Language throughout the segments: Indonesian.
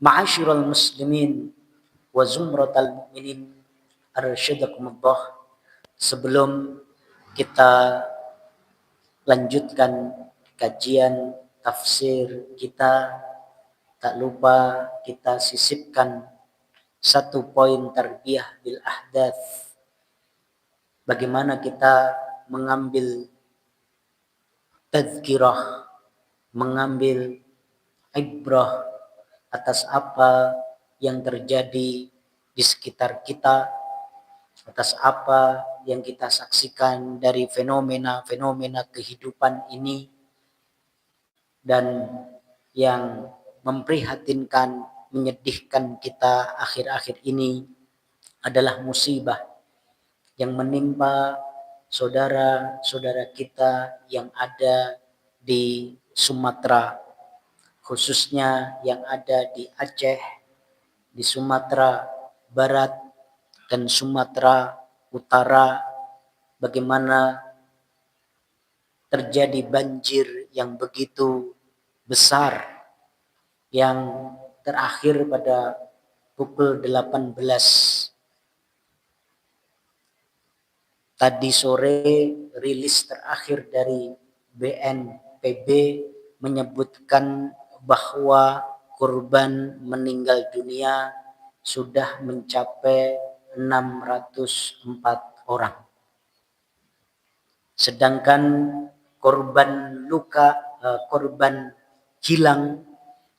Ma'asyiral muslimin wa zumratal mu'minin, arsyadakumullah. Sebelum kita lanjutkan kajian tafsir kita, tak lupa kita sisipkan satu poin tarbiyah bil ahdath. Bagaimana kita mengambil tazkirah, mengambil ibrah atas apa yang terjadi di sekitar kita, atas apa yang kita saksikan dari fenomena-fenomena kehidupan ini, dan yang memprihatinkan, menyedihkan kita akhir-akhir ini adalah musibah yang menimpa saudara-saudara kita yang ada di Sumatera, khususnya yang ada di Aceh, di Sumatera Barat dan Sumatera Utara. Bagaimana terjadi banjir yang begitu besar, yang terakhir pada pukul 18 tadi sore. Rilis terakhir dari BNPB menyebutkan bahwa korban meninggal dunia sudah mencapai 604 orang. Sedangkan korban luka, korban hilang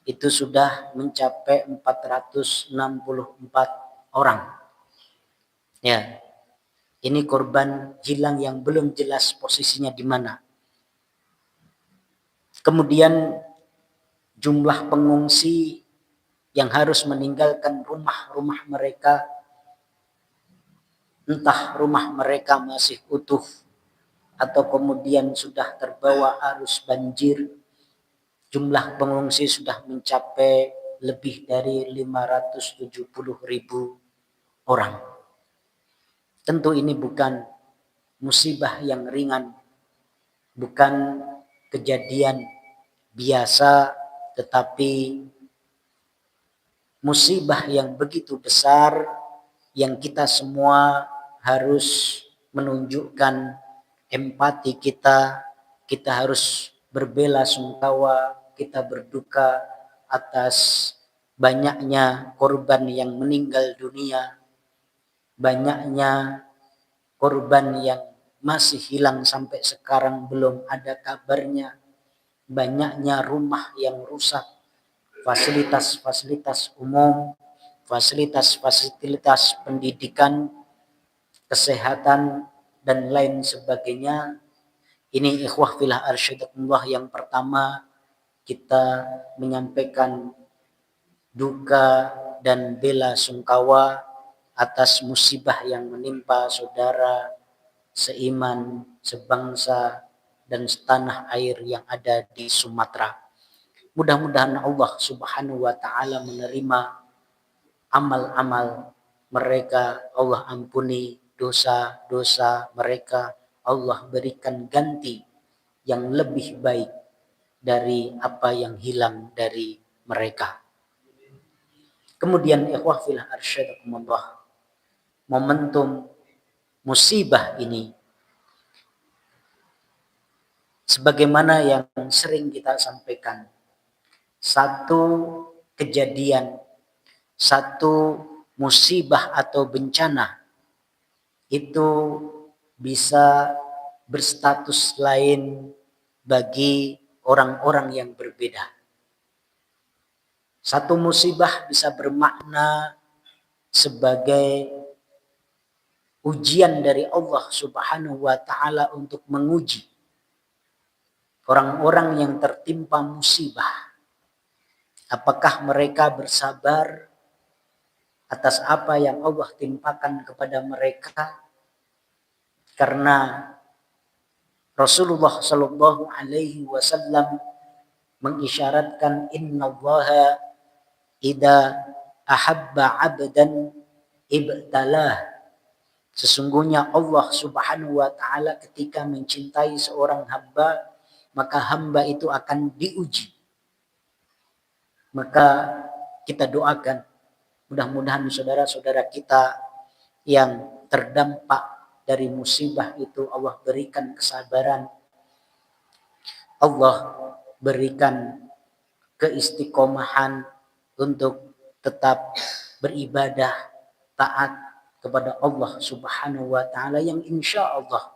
itu sudah mencapai 464 orang. Ya. Ini korban hilang yang belum jelas posisinya di mana. Kemudian jumlah pengungsi yang harus meninggalkan rumah-rumah mereka, entah rumah mereka masih utuh atau kemudian sudah terbawa arus banjir, jumlah pengungsi sudah mencapai lebih dari 570.000 orang. Tentu ini bukan musibah yang ringan, bukan kejadian biasa, tetapi musibah yang begitu besar yang kita semua harus menunjukkan empati kita. Kita harus berbelasungkawa, kita berduka atas banyaknya korban yang meninggal dunia, banyaknya korban yang masih hilang sampai sekarang belum ada kabarnya, banyaknya rumah yang rusak, fasilitas-fasilitas umum, fasilitas-fasilitas pendidikan, kesehatan, dan lain sebagainya. Ini ikhwah fillah arsyadakumullah, yang pertama kita menyampaikan duka dan bela sungkawa atas musibah yang menimpa saudara seiman, sebangsa, dan setanah air yang ada di Sumatera. Mudah-mudahan Allah Subhanahu wa Ta'ala menerima amal-amal mereka, Allah ampuni dosa-dosa mereka, Allah berikan ganti yang lebih baik dari apa yang hilang dari mereka. Kemudian ikhwah fillah arsyadakumullah, momentum musibah ini sebagaimana yang sering kita sampaikan, satu kejadian, satu musibah atau bencana itu bisa berstatus lain bagi orang-orang yang berbeda. Satu musibah bisa bermakna sebagai ujian dari Allah Subhanahu wa Ta'ala untuk menguji orang-orang yang tertimpa musibah. Apakah mereka bersabar atas apa yang Allah timpakan kepada mereka? Karena Rasulullah Shallallahu Alaihi Wasallam mengisyaratkan, innallaha idza ahabba abdan ibtalah. Sesungguhnya Allah Subhanahu wa Ta'ala ketika mencintai seorang hamba, maka hamba itu akan diuji. Maka kita doakan. Mudah-mudahan saudara-saudara kita yang terdampak dari musibah itu Allah berikan kesabaran, Allah berikan keistiqomahan untuk tetap beribadah, taat kepada Allah Subhanahu wa taala, yang insya Allah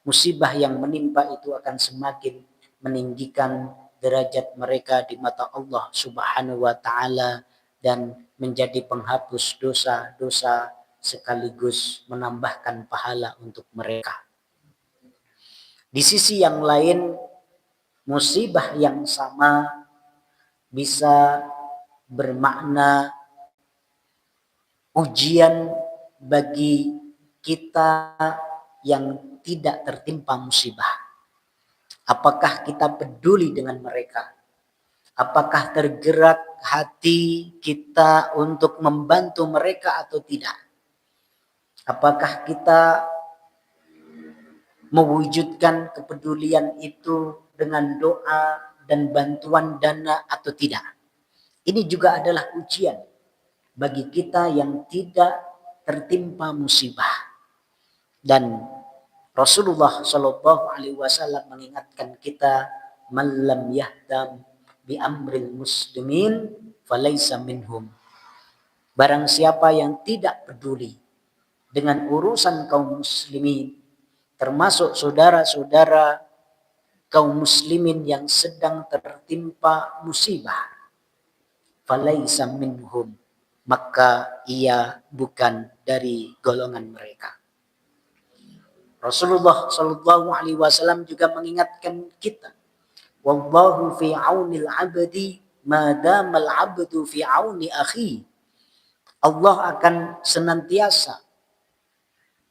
musibah yang menimpa itu akan semakin meninggikan derajat mereka di mata Allah Subhanahu wa taala dan menjadi penghapus dosa-dosa sekaligus menambahkan pahala untuk mereka. Di sisi yang lain, musibah yang sama bisa bermakna ujian bagi kita yang tidak tertimpa musibah. Apakah kita peduli dengan mereka? Apakah tergerak hati kita untuk membantu mereka atau tidak? Apakah kita mewujudkan kepedulian itu dengan doa dan bantuan dana atau tidak? Ini juga adalah ujian bagi kita yang tidak tertimpa musibah. Dan Rasulullah Shallallahu Alaihi Wasallam mengingatkan kita, "Man lam yahdam bi amril muslimin falaysa minhum." Barang siapa yang tidak peduli dengan urusan kaum muslimin, termasuk saudara-saudara kaum muslimin yang sedang tertimpa musibah, falaysa minhum, maka ia bukan dari golongan mereka. Rasulullah Shallallahu Alaihi Wasallam juga mengingatkan kita, wallahu fi aunil abdi madamal abdu fi auni akhi. Allah akan senantiasa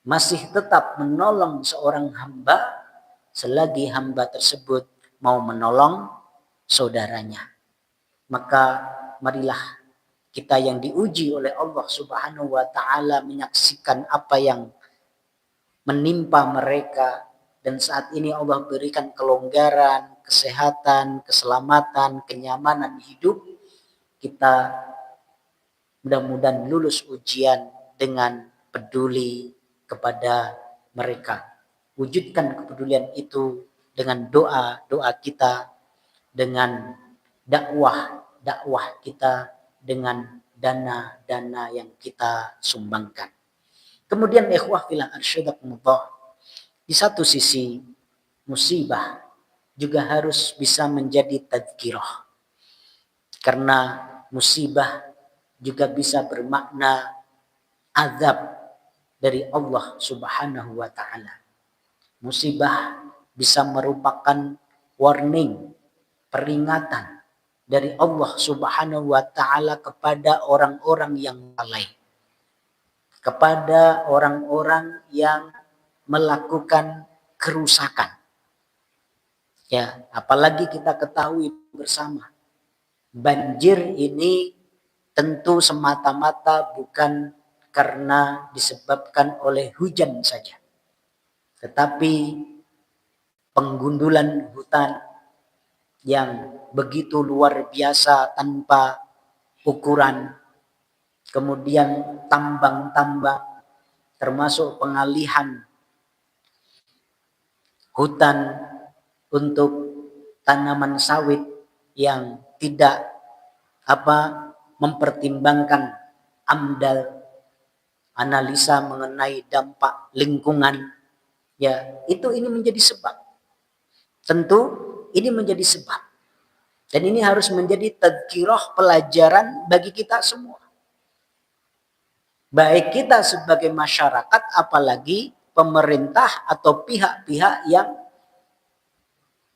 masih tetap menolong seorang hamba selagi hamba tersebut mau menolong saudaranya. Maka marilah kita yang diuji oleh Allah Subhanahu wa taala menyaksikan apa yang menimpa mereka, dan saat ini Allah berikan kelonggaran, kesehatan, keselamatan, kenyamanan hidup. Kita mudah-mudahan lulus ujian dengan peduli kepada mereka. Wujudkan kepedulian itu dengan doa-doa kita, dengan dakwah kita, dengan dana-dana yang kita sumbangkan. Kemudian ikhwah fillah arsyadakumullah, di satu sisi musibah juga harus bisa menjadi tadzkirah. Karena musibah juga bisa bermakna azab dari Allah Subhanahu wa taala. Musibah bisa merupakan warning, peringatan dari Allah Subhanahu wa taala kepada orang-orang yang lalai, kepada orang-orang yang melakukan kerusakan. Ya, apalagi kita ketahui bersama, banjir ini tentu semata-mata bukan karena disebabkan oleh hujan saja, tetapi penggundulan hutan yang begitu luar biasa tanpa ukuran, kemudian tambang-tambang, termasuk pengalihan hutan untuk tanaman sawit yang tidak mempertimbangkan AMDAL, analisa mengenai dampak lingkungan, ya ini menjadi sebab. Tentu ini menjadi sebab, dan ini harus menjadi tadzkirah, pelajaran bagi kita semua, baik kita sebagai masyarakat, apalagi pemerintah atau pihak-pihak yang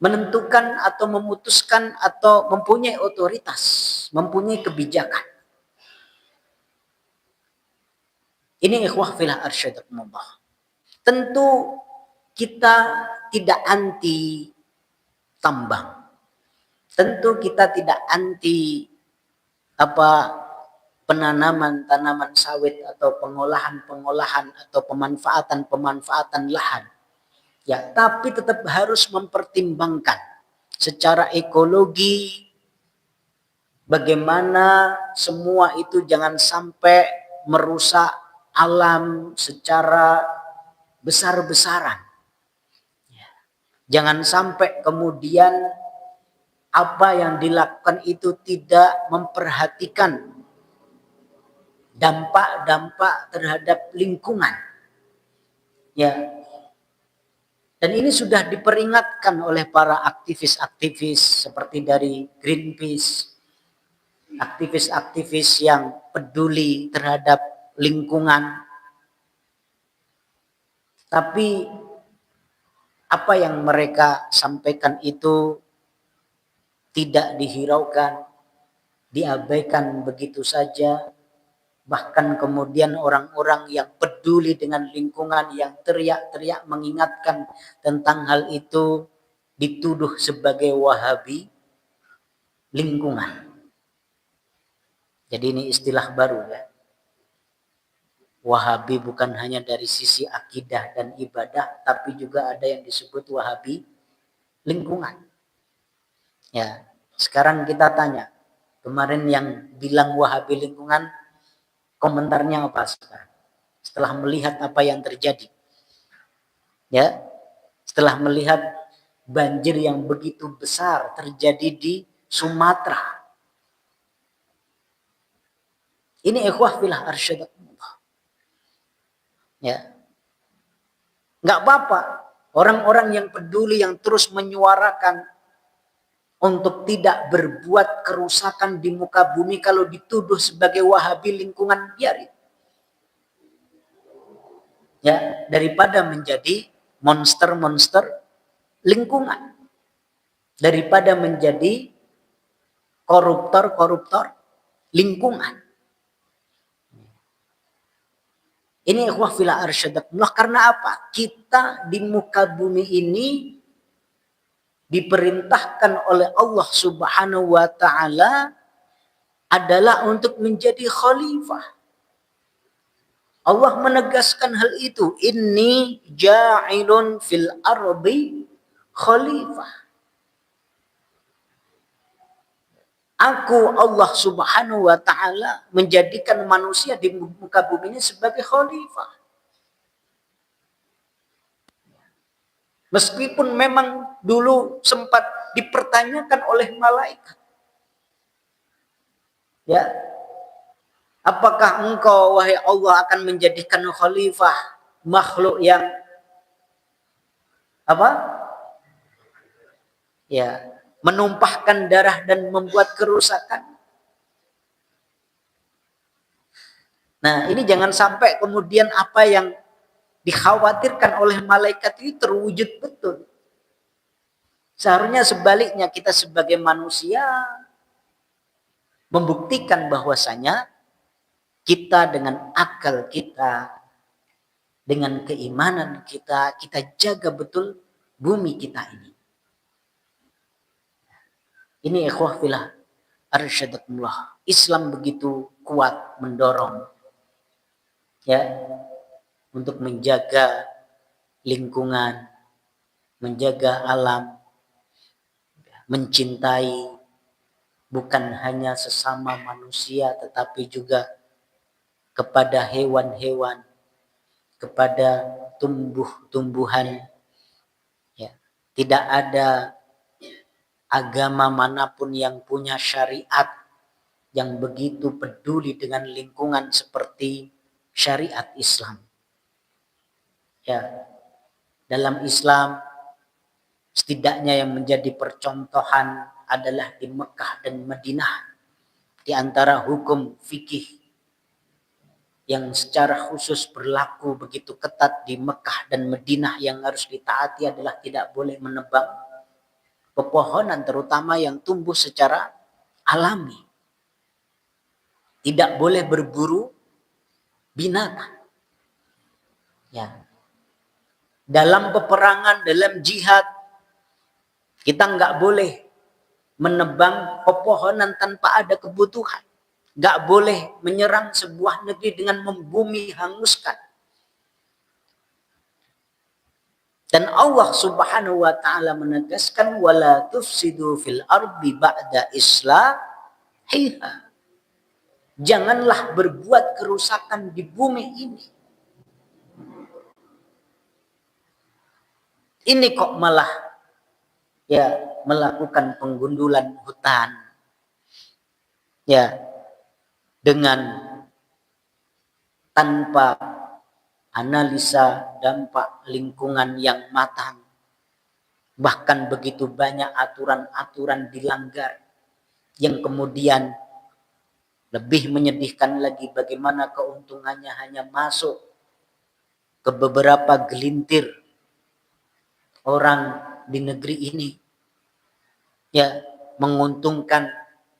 menentukan atau memutuskan atau mempunyai otoritas, mempunyai kebijakan. Ini ikhwah fillah arsyadakumullah. Tentu kita tidak anti tambang. Tentu kita tidak anti penanaman tanaman sawit atau pengolahan atau pemanfaatan lahan. Ya, tapi tetap harus mempertimbangkan secara ekologi, Bagaimana semua itu jangan sampai merusak alam secara besar-besaran. Jangan sampai kemudian apa yang dilakukan itu tidak memperhatikan dampak-dampak terhadap lingkungan. Ya. Dan ini sudah diperingatkan oleh para aktivis-aktivis seperti dari Greenpeace, aktivis-aktivis yang peduli terhadap lingkungan. Tapi apa yang mereka sampaikan itu tidak dihiraukan, diabaikan begitu saja. Bahkan kemudian orang-orang yang peduli dengan lingkungan, yang teriak-teriak mengingatkan tentang hal itu, dituduh sebagai Wahabi lingkungan. Jadi ini istilah baru ya. Wahabi bukan hanya dari sisi akidah dan ibadah, tapi juga ada yang disebut Wahabi lingkungan. Ya, sekarang kita tanya, kemarin yang bilang Wahabi lingkungan, komentarnya apa sekarang? Setelah melihat apa yang terjadi. Ya, setelah melihat banjir yang begitu besar terjadi di Sumatera. Ini ikhwah fillah arsyadakumullah. Ya. Enggak apa-apa. Orang-orang yang peduli, yang terus menyuarakan untuk tidak berbuat kerusakan di muka bumi, kalau dituduh sebagai Wahabi lingkungan, biarin. Ya, daripada menjadi monster-monster lingkungan. Daripada menjadi koruptor-koruptor lingkungan. Ini ikhwah fillah arsyadakumullah, karena apa? Kita di muka bumi ini diperintahkan oleh Allah Subhanahu wa taala adalah untuk menjadi khalifah. Allah menegaskan hal itu, inni ja'ilun fil ardi khalifah. Aku Allah Subhanahu wa taala menjadikan manusia di muka bumi ini sebagai khalifah. Meskipun memang dulu sempat dipertanyakan oleh malaikat. Ya. Apakah engkau wahai Allah akan menjadikan khalifah makhluk yang apa? Ya, menumpahkan darah dan membuat kerusakan. Nah, ini jangan sampai kemudian apa yang dikhawatirkan oleh malaikat itu terwujud betul. Seharusnya sebaliknya, kita sebagai manusia membuktikan bahwasanya kita dengan akal kita, dengan keimanan kita, kita jaga betul bumi kita ini. Ini ikhwah fillah arsyadakumullah. Islam begitu kuat mendorong ya untuk menjaga lingkungan, menjaga alam, mencintai bukan hanya sesama manusia tetapi juga kepada hewan-hewan, kepada tumbuh-tumbuhan. Ya, tidak ada agama manapun yang punya syariat yang begitu peduli dengan lingkungan seperti syariat Islam. Ya, dalam Islam setidaknya yang menjadi percontohan adalah di Mekah dan Madinah. Di antara hukum fikih yang secara khusus berlaku begitu ketat di Mekah dan Madinah yang harus ditaati adalah tidak boleh menebang pepohonan, terutama yang tumbuh secara alami. Tidak boleh berburu binatang. Ya. Dalam peperangan, dalam jihad, kita nggak boleh menebang pepohonan tanpa ada kebutuhan. Nggak boleh menyerang sebuah negeri dengan membumi hanguskan. Dan Allah Subhanahu wa taala menegaskan wala tufsidu fil ardi ba'da islahiha. Iya. Janganlah berbuat kerusakan di bumi ini. Ini kok malah ya melakukan penggundulan hutan. Ya, dengan tanpa analisa dampak lingkungan yang matang. Bahkan begitu banyak aturan-aturan dilanggar yang kemudian lebih menyedihkan lagi bagaimana keuntungannya hanya masuk ke beberapa gelintir orang di negeri ini. Ya, menguntungkan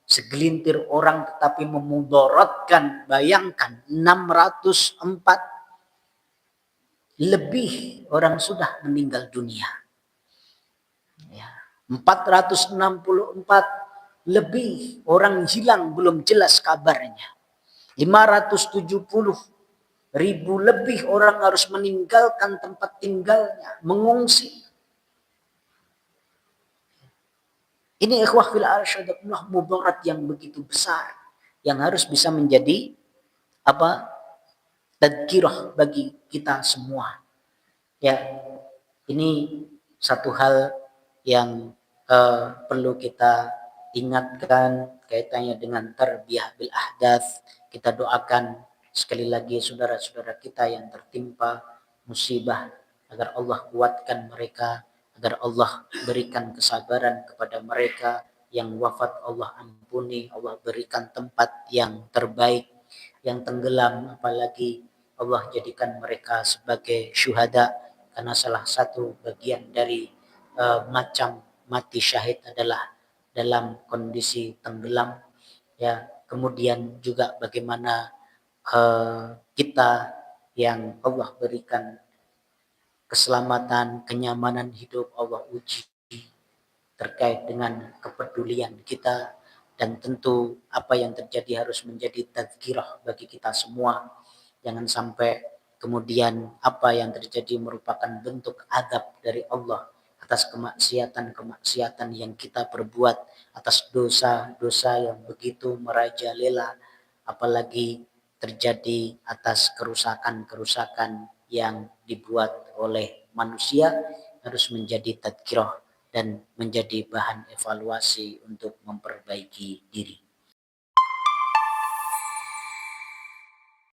segelintir orang tetapi memudaratkan, bayangkan 604 lebih orang sudah meninggal dunia. Ya, 464 lebih orang hilang belum jelas kabarnya. 570 ribu lebih orang harus meninggalkan tempat tinggalnya, mengungsi. Ini ikhwah fil arsyadakumullah mudarat yang begitu besar yang harus bisa menjadi apa? Tadzkirah bagi kita semua. Ya, ini satu hal yang perlu kita ingatkan kaitannya dengan tarbiyah bil ahdath. Kita doakan sekali lagi saudara-saudara kita yang tertimpa musibah agar Allah kuatkan mereka, agar Allah berikan kesabaran kepada mereka yang wafat, Allah ampuni, Allah berikan tempat yang terbaik, yang tenggelam apalagi Allah jadikan mereka sebagai syuhada, karena salah satu bagian dari macam mati syahid adalah dalam kondisi tenggelam. Ya, kemudian juga bagaimana kita yang Allah berikan keselamatan, kenyamanan hidup, Allah uji terkait dengan kepedulian kita, dan tentu apa yang terjadi harus menjadi tadzkirah bagi kita semua. Jangan sampai kemudian apa yang terjadi merupakan bentuk adab dari Allah atas kemaksiatan-kemaksiatan yang kita perbuat, atas dosa-dosa yang begitu merajalela, apalagi terjadi atas kerusakan-kerusakan yang dibuat oleh manusia, harus menjadi tadzkirah dan menjadi bahan evaluasi untuk memperbaiki diri.